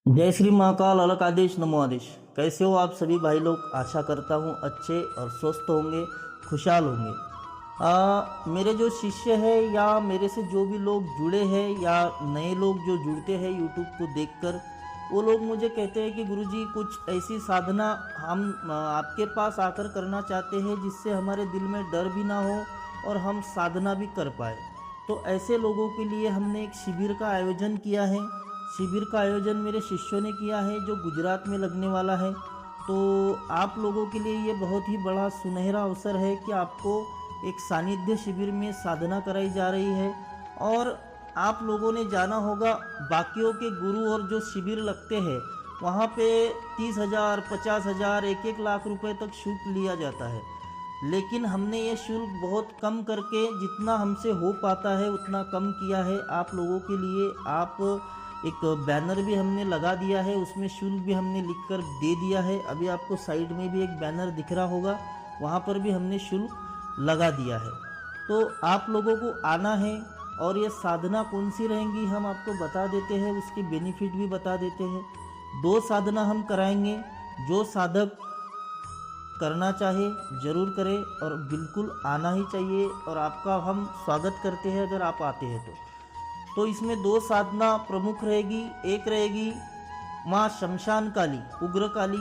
जय श्री महाकाल अलग आदेश नमो आदेश। कैसे हो आप सभी भाई लोग? आशा करता हूँ अच्छे और स्वस्थ होंगे, खुशहाल होंगे। मेरे जो शिष्य है या मेरे से जो भी लोग जुड़े हैं या नए लोग जो जुड़ते हैं यूट्यूब को देखकर, वो लोग मुझे कहते हैं कि गुरुजी कुछ ऐसी साधना हम आपके पास आकर करना चाहते हैं जिससे हमारे दिल में डर भी ना हो और हम साधना भी कर पाए। तो ऐसे लोगों के लिए हमने एक शिविर का आयोजन किया है। शिविर का आयोजन मेरे शिष्यों ने किया है जो गुजरात में लगने वाला है। तो आप लोगों के लिए ये बहुत ही बड़ा सुनहरा अवसर है कि आपको एक सानिध्य शिविर में साधना कराई जा रही है। और आप लोगों ने जाना होगा बाकियों के गुरु और जो शिविर लगते हैं वहाँ पे 30,000 50,000 1-1 लाख रुपए तक शुल्क लिया जाता है। लेकिन हमने ये शुल्क बहुत कम करके जितना हमसे हो पाता है उतना कम किया है आप लोगों के लिए। आप एक बैनर भी हमने लगा दिया है, उसमें शुल्क भी हमने लिखकर दे दिया है। अभी आपको साइड में भी एक बैनर दिख रहा होगा, वहाँ पर भी हमने शुल्क लगा दिया है। तो आप लोगों को आना है और ये साधना कौन सी रहेंगी हम आपको बता देते हैं, उसके बेनिफिट भी बता देते हैं। 2 साधना हम कराएंगे। जो साधक करना चाहे ज़रूर करे और बिल्कुल आना ही चाहिए और आपका हम स्वागत करते हैं अगर आप आते हैं तो इसमें 2 साधना प्रमुख रहेगी। एक रहेगी माँ शमशान काली उग्र काली,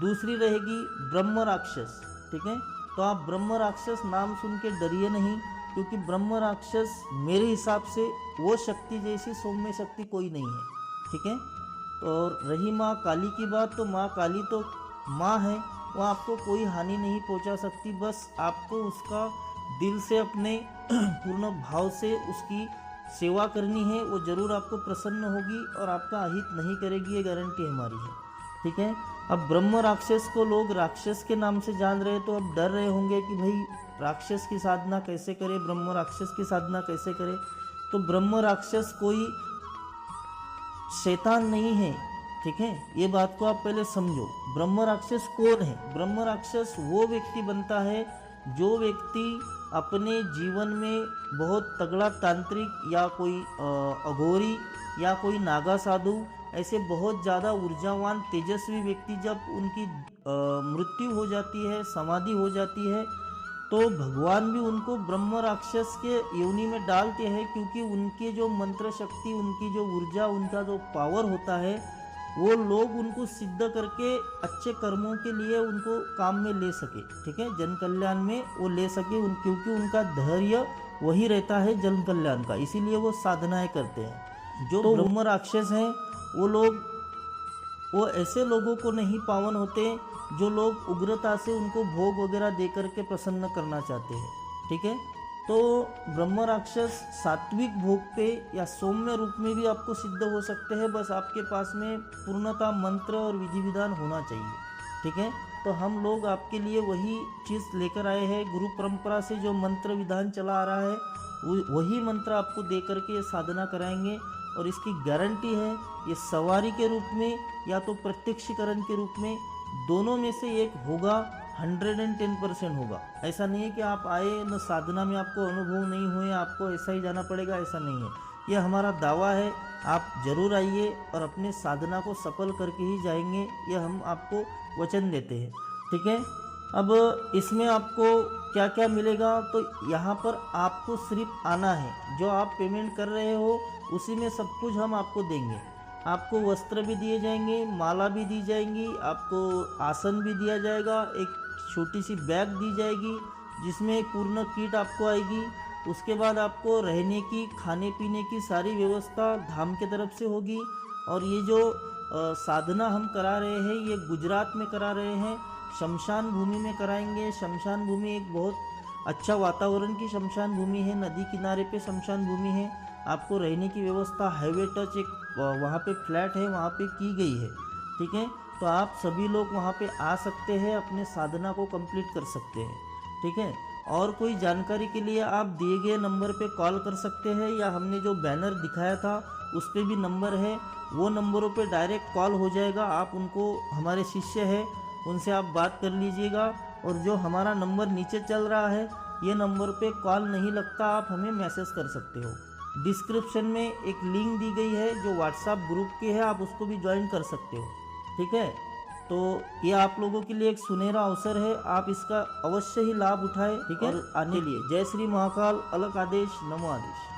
दूसरी रहेगी ब्रह्म राक्षस। ठीक है, तो आप ब्रह्म राक्षस नाम सुन के डरिए नहीं, क्योंकि ब्रह्म राक्षस मेरे हिसाब से वो शक्ति जैसी सौम्य शक्ति कोई नहीं है। ठीक है, तो रही माँ काली की बात, तो माँ काली तो माँ है, वो आपको कोई हानि नहीं पहुंचा सकती। बस आपको उसका दिल से अपने पूर्ण भाव से उसकी सेवा करनी है, वो ज़रूर आपको प्रसन्न होगी और आपका अहित नहीं करेगी, ये गारंटी हमारी है। ठीक है, अब ब्रह्म राक्षस को लोग राक्षस के नाम से जान रहे हैं, तो अब डर रहे होंगे कि भाई राक्षस की साधना कैसे करें, ब्रह्म राक्षस की साधना कैसे करें। तो ब्रह्म राक्षस कोई शैतान नहीं है। ठीक है, ये बात को आप पहले समझो। ब्रह्म राक्षस कौन है? ब्रह्म राक्षस वो व्यक्ति बनता है जो व्यक्ति अपने जीवन में बहुत तगड़ा तांत्रिक या कोई अघोरी या कोई नागा साधु, ऐसे बहुत ज़्यादा ऊर्जावान तेजस्वी व्यक्ति जब उनकी मृत्यु हो जाती है, समाधि हो जाती है, तो भगवान भी उनको ब्रह्म राक्षस के योनि में डालते हैं, क्योंकि उनके जो मंत्र शक्ति, उनकी जो ऊर्जा, उनका जो पावर होता है, वो लोग उनको सिद्ध करके अच्छे कर्मों के लिए उनको काम में ले सके। ठीक है, जन कल्याण में वो ले सके क्योंकि उनका धैर्य वही रहता है जन कल्याण का, इसीलिए वो साधनाएं करते हैं। जो तो ब्रह्म राक्षस हैं वो ऐसे लोगों को नहीं पावन होते जो लोग उग्रता से उनको भोग वगैरह दे करके प्रसन्न करना चाहते हैं। ठीक है, तो ब्रह्म राक्षस सात्विक भोग पे या सौम्य रूप में भी आपको सिद्ध हो सकते हैं, बस आपके पास में पूर्णता मंत्र और विधि विधान होना चाहिए। ठीक है, तो हम लोग आपके लिए वही चीज़ लेकर आए हैं। गुरु परंपरा से जो मंत्र विधान चला आ रहा है वही मंत्र आपको दे करके ये साधना कराएंगे। और इसकी गारंटी है ये सवारी के रूप में या तो प्रत्यक्षीकरण के रूप में, दोनों में से एक होगा। 110% होगा। ऐसा नहीं है कि आप आए न साधना में आपको अनुभव नहीं हुए, आपको ऐसा ही जाना पड़ेगा, ऐसा नहीं है। ये हमारा दावा है, आप जरूर आइए और अपने साधना को सफल करके ही जाएंगे, ये हम आपको वचन देते हैं। ठीक है, अब इसमें आपको क्या क्या मिलेगा, तो यहाँ पर आपको सिर्फ आना है। जो आप पेमेंट कर रहे हो उसी में सब कुछ हम आपको देंगे। आपको वस्त्र भी दिए जाएंगे, माला भी दी जाएंगी, आपको आसन भी दिया जाएगा, एक छोटी सी बैग दी जाएगी जिसमें पूर्ण किट आपको आएगी। उसके बाद आपको रहने की, खाने पीने की सारी व्यवस्था धाम के तरफ से होगी। और ये जो साधना हम करा रहे हैं ये गुजरात में करा रहे हैं, शमशान भूमि में कराएंगे। शमशान भूमि एक बहुत अच्छा वातावरण की शमशान भूमि है, नदी किनारे पे शमशान भूमि है। आपको रहने की व्यवस्था हाईवे टच एक वहाँ पे फ्लैट है, वहाँ पे की गई है। ठीक है, तो आप सभी लोग वहाँ पे आ सकते हैं, अपने साधना को कंप्लीट कर सकते हैं। ठीक है, और कोई जानकारी के लिए आप दिए गए नंबर पे कॉल कर सकते हैं, या हमने जो बैनर दिखाया था उस पर भी नंबर है, वो नंबरों पे डायरेक्ट कॉल हो जाएगा। आप उनको, हमारे शिष्य हैं, उनसे आप बात कर लीजिएगा। और जो हमारा नंबर नीचे चल रहा है ये नंबर पे कॉल नहीं लगता, आप हमें मैसेज कर सकते हो। डिस्क्रिप्शन में एक लिंक दी गई है जो व्हाट्सएप ग्रुप की है, आप उसको भी ज्वाइन कर सकते हो। ठीक है, तो ये आप लोगों के लिए एक सुनहरा अवसर है, आप इसका अवश्य ही लाभ उठाएं। ठीक है, और आने लिए जय श्री महाकाल, अलग आदेश, नमो आदेश।